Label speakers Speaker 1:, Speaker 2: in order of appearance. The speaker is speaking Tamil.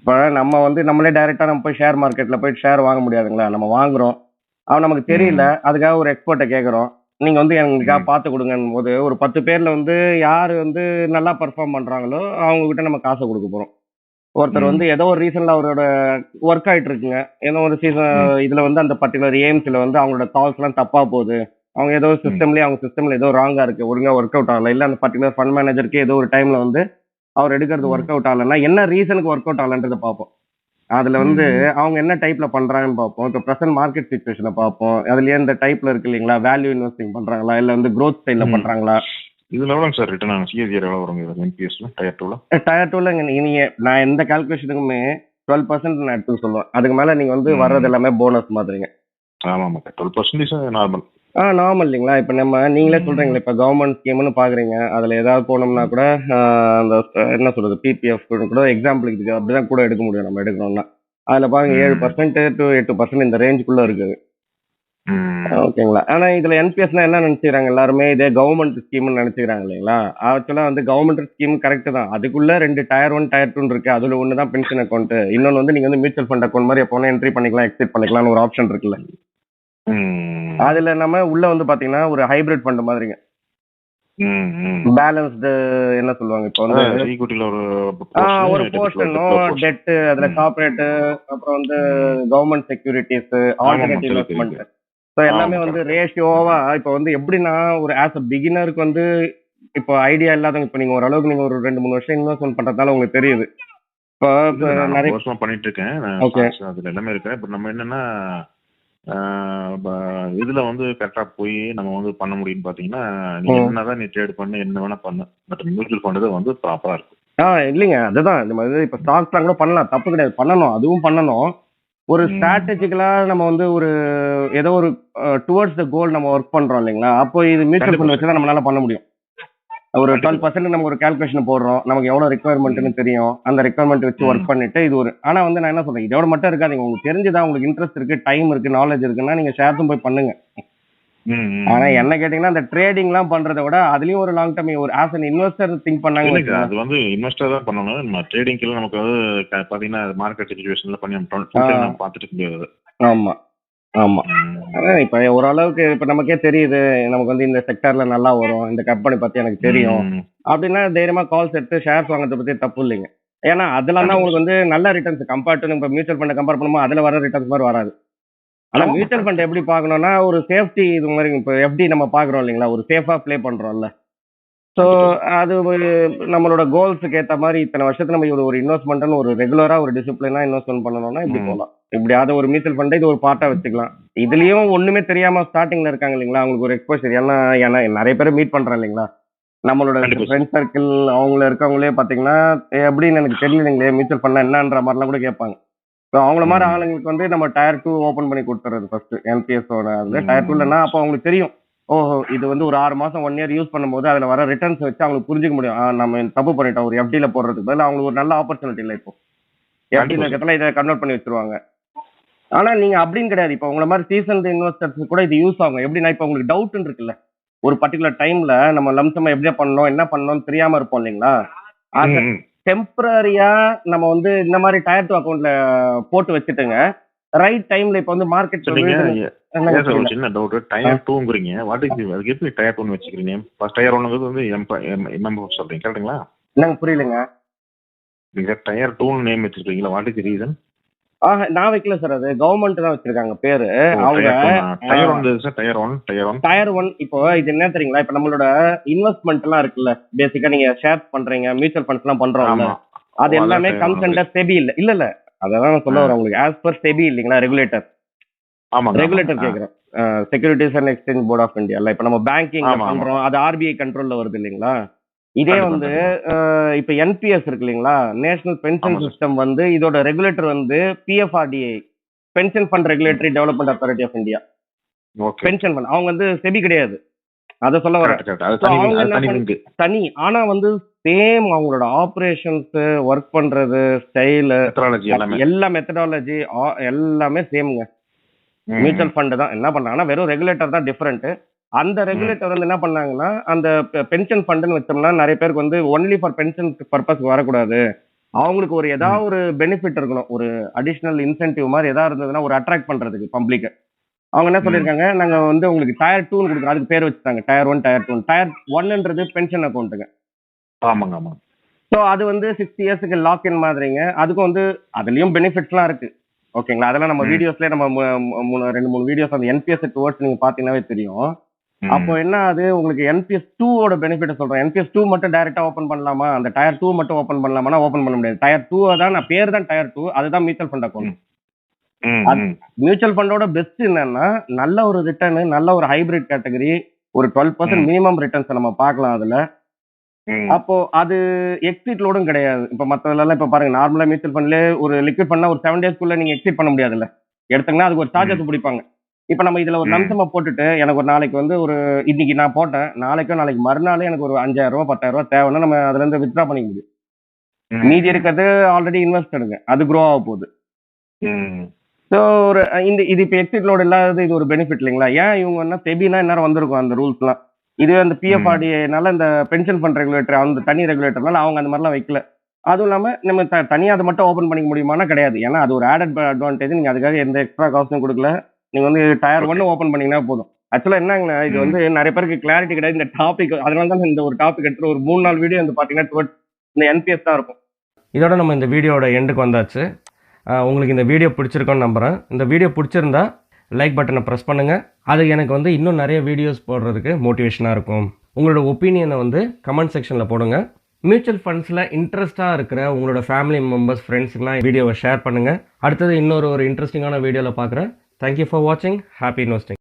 Speaker 1: இப்ப நம்ம வந்து நம்மளே டைரக்டா நம்ம போய் ஷேர் மார்க்கெட்ல போய் ஷேர் வாங்க முடியாதுங்களா? நம்ம வாங்குறோம். அவன் நமக்கு தெரியல. அதுக்காக ஒரு எக்ஸ்பர்ட்ட கேட்குறோம். நீங்க வந்து எங்களுக்காக பார்த்து குடுங்கன்னும் போது, ஒரு 10 பேர்ல வந்து யாரு வந்து நல்லா பெர்ஃபார்ம் பண்றாங்களோ, அவங்க கிட்ட நம்ம காச குடுக்க போறோம். ஒருத்தர் வந்து ஏதோ ஒரு ரீசன்ல அவரோட ஒர்க் ஆயிட்டு இருக்குங்க. ஏதோ ஒரு இதுல வந்து அந்த பர்ட்டிகுலர் எய்ம்ஸ்ல வந்து அவங்களோட கால்ஸ்லாம் தப்பா போகுது. அவங்க ஏதோ அவங்க சிஸ்டம்ல ஏதோ ராங்கா இருக்கு. ஒழுங்கா ஒர்க் அவுட் ஆகல. இல்ல அந்த பர்ட்டிகுலர் ஃபண்ட் மேனேஜருக்கு ஏதோ ஒரு டைம்ல வந்து அவர் எடுக்கிறது ஒர்க் அவுட் ஆகலன்னா, என்ன ரீசனுக்கு ஒர்க் அவுட் ஆகலன்றத பார்ப்போம். அதுல வந்து அவங்க என்ன டைப்ல பண்றாங்கன்னு பார்ப்போம். இப்ப பிரசன்ட் மார்க்கெட் சிச்சுவேஷனை பார்ப்போம். அதுலயே இந்த டைப்ல இருக்கு இல்லைங்களா? வேல்யூ இன்வெஸ்டிங் பண்றாங்களா? இல்ல வந்து growth ஸ்டைல்ல பண்றாங்களா?
Speaker 2: இதுல எவ்வளவு சார் ரிட்டர்ன் ஆகும்? சிஎஸ்ஆர் எவ்வளவு வரும் இதுல என்பிஎஸ்ல டயர் 2ல?
Speaker 1: டயர் 2ல நீங்க நான் எந்த கால்குலேஷனுக்குமே 12% நான் எடுத்து சொல்லுவேன். அதுக்கு மேல நீங்க வந்து வர்றது எல்லாமே போனஸ் மாதிரிங்க.
Speaker 2: ஆமா 12% நார்மல்.
Speaker 1: நார்மல் இல்லைங்களா? இப்ப நீங்களே சொல்றீங்களே, இப்ப கவர்மெண்ட் ஸ்கீம்னு பாக்குறீங்க. அதுல ஏதாவது போனோம்னா கூட அந்த என்ன சொல்றது பிபிஎஃப் கூட எக்ஸாம்பிள் இதுக்கு அப்படிதான் கூட எடுக்க முடியும் நம்ம எடுக்கணும்னா. அதுல பாருங்க 7% to 8% இந்த ரேஞ்சுக்குள்ள இருக்குது. ஓகேங்களா? ஆனா இதுல என்பிஎஸ்னா என்ன நினைச்சுக்கிறாங்க எல்லாருமே, இதே கவர்மெண்ட் ஸ்கீம்னு நினைச்சுக்கிறாங்க இல்லைங்களா? ஆக்சுவலா வந்து கவர்மெண்ட் ஸ்கீம் கரெக்ட் தான். அதுக்குள்ள 2 டயர் 1 டயர் 2 இருக்கு. அதுல ஒண்ணு தான் பென்ஷன் அக்கௌண்ட். இன்னொன்னு வந்து நீங்க வந்து மியூச்சுவல் ஃபண்ட் அக்கௌண்ட் மாதிரி எப்போ என்ட்ரி பண்ணிக்கலாம், எக்ஸிட் பண்ணிக்கலாம்னு ஒரு ஆப்ஷன் இருக்குல்ல. அதுல நம்ம உள்ள வந்து பாத்தீங்கன்னா ஒரு ஹைபிரிட் ஃபண்ட் மாதிரிங்க. பேலன்ஸ்டு என்ன சொல்லுவாங்க இப்போ வந்து ஒரு போர்ஷனும் டெட், அதுல கார்ப்பரேட், அப்புறம் வந்து government securities, alternative investment. So எல்லாமே வந்து ரேஷியோவா இப்போ வந்து எப்படின்னா ஒரு ஆஸ் அ பிகினருக்கு வந்து இப்போ ஐடியா இல்லாதவங்க, இப்போ நீங்க ஓரளவுக்கு நீங்க ஒரு 2-3 வருஷம் இன்வெஸ்ட்மெண்ட் பண்றதால உங்களுக்கு தெரியுது. இப்போ
Speaker 2: நிறைய வருஷம் பண்ணிட்டு இருக்கேன். அதுல எல்லாமே இருக்கு. இப்போ நம்ம என்னன்னா இதுல வந்து கரெக்டா போய் நம்ம வந்து பண்ண முடியும்னு பாத்தீங்கன்னா, நீங்க என்னதான் நீ ட்ரேட் பண்ணு, என்ன வேணா பண்ணு, பட் மியூச்சுவல் ஃபண்ட் வந்து ப்ராப்பரா இருக்கும்.
Speaker 1: இல்லைங்க, அதுதான் இந்த மாதிரி இப்ப ஸ்டாக்ஸ்லாம் கூட பண்ணலாம், தப்பு கிடையாது, பண்ணணும், அதுவும் பண்ணணும். ஒரு ஸ்ட்ராட்டஜிக்கலா நம்ம வந்து ஒரு ஏதோ ஒரு டுவர்ட்ஸ் த கோல் நம்ம ஒர்க் பண்றோம் இல்லைங்களா? அப்போ இது மியூச்சுவல் ஃபண்ட் வச்சு தான் நம்மளால பண்ண முடியும். ஒரு 12% நம்ம ஒரு கால்குலேஷன் போடுறோம், நமக்கு எவ்வளவு ரெக்குவயர்மெண்ட்னு தெரியும், அந்த ரெக்குவயர்மெண்ட் வச்சு ஒர்க் பண்ணிட்டு இது ஒரு. ஆனா வந்து நான் என்ன சொல்றேன், இதோட மட்டும் இருக்காதீங்க. உங்களுக்கு தெரிஞ்சுதான், உங்களுக்கு இன்ட்ரெஸ்ட் இருக்கு, டைம் இருக்கு, நாலேஜ் இருக்குன்னா நீங்க ஷேர்ஸும் போய் பண்ணுங்க. ஆனா என்ன கேட்டீங்கன்னா, அந்த ட்ரேடிங் எல்லாம் பண்றதை விட அதுலயும் ஒரு லாங் டர்ம் ஒரு ஆஸ் அன் இன்வெஸ்டர் திங்க் பண்ணாங்க.
Speaker 2: அது வந்து இன்வெஸ்டர் தான் பண்ணணும். நம்ம ட்ரேடிங்க்கு நமக்கு வந்து பாத்தீங்கன்னா மார்க்கெட் சிச்சுவேஷன்ல பண்ணி பார்த்துட்டு முடியாது.
Speaker 1: ஆமா ஆமா. இப்ப ஓரளவுக்கு இப்ப நமக்கே தெரியுது, நமக்கு வந்து இந்த செக்டர்ல நல்லா வரும், இந்த கம்பெனி பத்தி எனக்கு தெரியும் அப்படின்னா தைரியமா கால்ஸ் எடுத்து ஷேர்ஸ் வாங்குறத பத்தி தப்பு இல்லைங்க. ஏன்னா அதெல்லாம் தான் உங்களுக்கு வந்து நல்ல ரிட்டர்ன்ஸ் கம்பேர்ட் டு நம்ம மியூச்சுவல் ஃபண்ட் கம்பேர் பண்ணும்போது அதுல வர ரிட்டர்ன்ஸ் மாதிரி வராது. ஆனா மியூச்சுவல் ஃபண்ட் எப்படி பார்க்கணும்னா ஒரு சேஃப்டி இது மாதிரி. இப்போ எஃப்டி நம்ம பாக்குறோம் இல்லைங்களா, ஒரு சேஃபா ப்ளே பண்றோம்ல. ஸோ அது நம்மளோட கோல்ஸுக்கு ஏற்ற மாதிரி இத்தனை வருஷத்துல நம்ம ஒரு இன்வெஸ்ட்மெண்ட்னு ஒரு ரெகுலரா ஒரு டிசிப்ளினா இன்வெஸ்ட்மெண்ட் பண்ணணும்னா இப்படி போகலாம். இப்படி அதை ஒரு மியூச்சுவல் ஃபண்ட் இது ஒரு பார்ட்டா வச்சுக்கலாம். இதுலயும் ஒண்ணுமே தெரியாம ஸ்டார்டிங்ல இருக்காங்க இல்லைங்களா, அவங்களுக்கு ஒரு எக்ஸ்போஷர். ஏன்னா நிறைய பேரை மீட் பண்றேன் இல்லைங்களா, நம்மளோட ஃப்ரெண்ட் சர்க்கிள் அவங்கள இருக்கவங்களே பாத்தீங்கன்னா எப்படின்னு எனக்கு தெரியலீங்களே, மியூச்சுவல் ஃபண்ட் என்னன்ற மாதிரிலாம் கூட கேட்பாங்க. ஸோ அவங்கள மாதிரி ஆளுங்களுக்கு வந்து நம்ம டயர் 2 ஓப்பன் பண்ணி கொடுத்துறது ஃபர்ஸ்ட் என்பிஎஸோட. அதுல டயர் 2லன்னா அப்போ அவங்களுக்கு தெரியும், ஓஹோ இது வந்து ஒரு 6 மாசம் 1 இயர் யூஸ் பண்ணும்போது அதுல வர ரிட்டர்ன்ஸ் வச்சு அவங்களுக்கு புரிஞ்சுக்க முடியும். நம்ம தப்பு பண்ணிட்டோம், ஒரு எஃப்டில போடுறதுக்கு பதில் அவங்களுக்கு ஒரு நல்ல ஆப்பர்ச்சுனிட்டி இல்லை. இப்போ எஃப்டில இருக்கிறதுல இதை கன்வெர்ட் பண்ணி வச்சிருவாங்க. ஆனா நீங்க அப்படின்னு கிடையாது. இப்போ உங்களை மாதிரி சீசன் இன்வெஸ்டர்ஸ் கூட இது யூஸ் ஆகும். எப்படின்னா இப்போ உங்களுக்கு டவுட் இருக்குல்ல, ஒரு பர்டிகுலர் டைம்ல நம்ம லம்சமா எப்படி பண்ணணும், என்ன பண்ணணும்னு தெரியாம இருப்போம் இல்லைங்களா, அந்த டெம்பரரியா நம்ம வந்து இந்த மாதிரி டயர் 2 அக்கௌண்ட்ல போட்டு வச்சுட்டுங்க, ரைட் டைம்ல இப்ப வந்து மார்க்கெட்
Speaker 2: சின்ன டவுட். டயர் 2ங்கறீங்க, வாட் இஸ் அதுக்கு எப்படி டயர் 2 வச்சுக்கிறீங்க? ஃபர்ஸ்ட் டயர் 1ங்கிறது வந்து எம்எம் சொல்றீங்க கரெக்ட்டுங்களா?
Speaker 1: என்னங்க புரியலங்க.
Speaker 2: நீங்க டயர் 2 நேம் வச்சிருக்கீங்களா, வாட் இஸ் ரீசன்?
Speaker 1: நான் வைக்கல சார், அது கவர்மெண்ட் தான் வச்சிருக்காங்க பேரு. அவங்க டயர் 1 இப்போ இது என்ன தெரியுங்களா, இப்ப நம்மளோட இன்வெஸ்ட்மெண்ட் எல்லாம் இருக்குல்ல, பேசிக்கா நீங்க ஷேர் பண்றீங்க, மியூச்சுவல் ஃபண்ட்ஸ் எல்லாம் பண்றோம்ல, அது எல்லாமே கம்ஸ் அண்டர் செபி இல்ல இல்ல அதான் சொல்ல வரேன் உங்களுக்கு. ஆஸ் பர் செபி இல்லைங்களா, ரெகுலேட்டர். ரெகுலேட்டர் கேக்குறேன், securities and exchange board of India. இப்ப நம்ம பேங்கிங் பண்றோம், அது ஆர்பிஐ கண்ட்ரோல்ல வருது இல்லைங்களா. இதே வந்து இப்ப என்பிஎஸ் இருக்கு இல்லைங்களா, நேஷனல் பென்ஷன் சிஸ்டம் வந்து இதோட ரெகுலேட்டர் வந்து PFRDA, pension fund regulatory development authority of India. Pension fund அவங்க வந்து செபி கிடையாது, அத சொல்ல வரேன், தனி. ஆனா வந்து சேம் அவங்களோட ஆபரேஷன்ஸ், ஒர்க் பண்றது ஸ்டைல், எல்லா மெத்தடாலஜி எல்லாமே சேம்ங்க. மியூச்சுவல் ஃபண்ட் தான். என்ன பண்றாங்கன்னா வெறும் ரெகுலேட்டர் தான் டிஃபரெண்ட். அந்த ரெகுலேட்டர் வந்து என்ன பண்ணாங்கன்னா, அந்த பென்ஷன் ஃபண்ட்னு வச்சோம்னா நிறைய பேருக்கு வந்து ஒன்லி ஃபார் பென்ஷன் பர்பஸ் வரக்கூடாது, அவங்களுக்கு ஒரு ஏதாவது ஒரு பெனிஃபிட் இருக்கணும், ஒரு அடிஷனல் இன்சென்டிவ் மாதிரி ஏதாவது இருந்ததுன்னா ஒரு அட்ராக்ட் பண்றதுக்கு பப்ளிக். அவங்க என்ன சொல்லியிருக்காங்க, நாங்க வந்து உங்களுக்கு டயர் 2 கொடுக்குறோம். அதுக்கு பேர் வச்சுட்டாங்க டயர் 1 டயர் 2. டயர் 1ன்றது பென்ஷன் அக்கௌண்ட்டுங்க.
Speaker 2: ஆமாங்க ஆமாங்க.
Speaker 1: ஸோ அது வந்து 6 இயர்ஸ்க்கு லாக் இன் மாதிரிங்க. அதுக்கும் வந்து அதுலயும் பெனிஃபிட்ஸ்லாம் இருக்கு. ஓகேங்களா? அதெல்லாம் நம்ம வீடியோஸ்லயே நம்ம 2 3 வீடியோஸ் அந்த என்பிஎஸ் டுவர்ட்ஸ் நீங்க பாத்தீங்கன்னாவே தெரியும். அப்போ என்ன ஆகுது, உங்களுக்கு என்பிஎஸ் 2 ஓட பெனிஃபிட் சொல்றேன். என்பிஎஸ் 2 மட்டும் டைரக்டா ஓபன் பண்ணலாமா, அந்த டயர் 2 மட்டும் ஓபன் பண்ணலாமா, ஓபன் பண்ண முடியாது. டயர் 2 தான், நான் பேர் தான் டயர் 2, அதுதான் மியூச்சுவல் ஃபண்ட் அக்கௌண்ட். மியூச்சுவல் ஃபண்டோட பெஸ்ட் என்னன்னா, நல்ல ஒரு ரிட்டர்ன், நல்ல ஒரு ஹைபிரிட் கேட்டகரி, ஒரு 12% மினிமம் ரிட்டர்ன்ஸ் நம்ம பார்க்கலாம் அதுல. அப்போ அது எக்ஸிட் லோடும் கிடையாது. இப்ப மத்ததுல இப்ப பாருங்க, நார்மலா மியூச்சுவல் ஃபண்ட்ல ஒரு லிக்விட் பண்ணா ஒரு 7 டேஸ்க்குள்ள நீங்க எக்ஸிட் பண்ண முடியாதுல்ல. எடுத்தீங்கன்னா அதுக்கு ஒரு சார்ஜஸ் பிடிப்பாங்க. இப்ப நம்ம இதுல ஒரு லம்சமா போட்டுட்டு, எனக்கு ஒரு நாளைக்கு வந்து ஒரு இன்னைக்கு நான் போட்டேன், நாளைக்கு மறுநாள் எனக்கு ஒரு 5000 ரூபாய் 10,000 ரூபாய் தேவைன்னா நம்ம அதுல இருந்து வித்ட்ரா பண்ணிக்க முடியும். மீதி இருக்கிறது ஆல்ரெடி இன்வெஸ்டடுங்க, அது க்ரோ ஆக போகுது. ஸோ ஒரு இது இப்போ எக்ஸிட் லோடு இல்லாதது, இது ஒரு பெனிஃபிட் இல்லைங்களா? ஏன் இவங்கன்னா செபினா நேரம் வந்திருக்கும் அந்த ரூல்ஸ்லாம். இதுவே அந்த பிஎஃப்ஆர்டிஏனால இந்த பென்ஷன் ஃபண்ட் ரெகுலேட்டர், அந்த தனி ரெகுலேட்டர்னால அவங்க அந்த மாதிரிலாம் வைக்கல. அதுவும் இல்லாம நம்ம தனியாக அதை மட்டும் ஓப்பன் பண்ணிக்க முடியுமானா கிடையாது. ஏன்னா அது ஒரு ஆடட் அட்வான்டேஜ். நீங்க அதுக்காக எந்த எக்ஸ்ட்ரா காஸ்ட்டும் கொடுக்கல. நீங்க வந்து டயர் 1 ஓப்பன் பண்ணீங்கன்னா போதும். ஆக்சுவலா என்னங்கன்னா, இது வந்து நிறைய பேருக்கு கிளாரிட்டி கிடையாது இந்த டாபிக். அதனால தான் இந்த ஒரு டாபிக் எடுத்து ஒரு 3-4 வீடியோ வந்து பாத்தீங்கன்னா இந்த என்பிஎஸ் தான் இருக்கும். இதோட நம்ம இந்த வீடியோட எண்டுக்கு வந்தாச்சு. உங்களுக்கு இந்த வீடியோ பிடிச்சிருக்கோன்னு நம்புகிறேன். இந்த வீடியோ பிடிச்சிருந்தா லைக் பட்டனை ப்ரெஸ் பண்ணுங்கள். அது எனக்கு வந்து இன்னும் நிறைய வீடியோஸ் போடுறதுக்கு மோட்டிவேஷனாக இருக்கும். உங்களோட ஒப்பீனியனை வந்து கமெண்ட் செக்ஷனில் போடுங்க. மியூச்சுவல் ஃபண்ட்ஸில் இன்ட்ரெஸ்ட்டாக இருக்கிற உங்களோட ஃபேமிலி மெம்பர்ஸ், ஃப்ரெண்ட்ஸுக்கெலாம் வீடியோவை ஷேர் பண்ணுங்கள். அடுத்தது இன்னொரு இன்ட்ரெஸ்டிங்கான வீடியோவில் பார்க்குறேன். தேங்க்யூ ஃபார் வாட்சிங். Happy investing.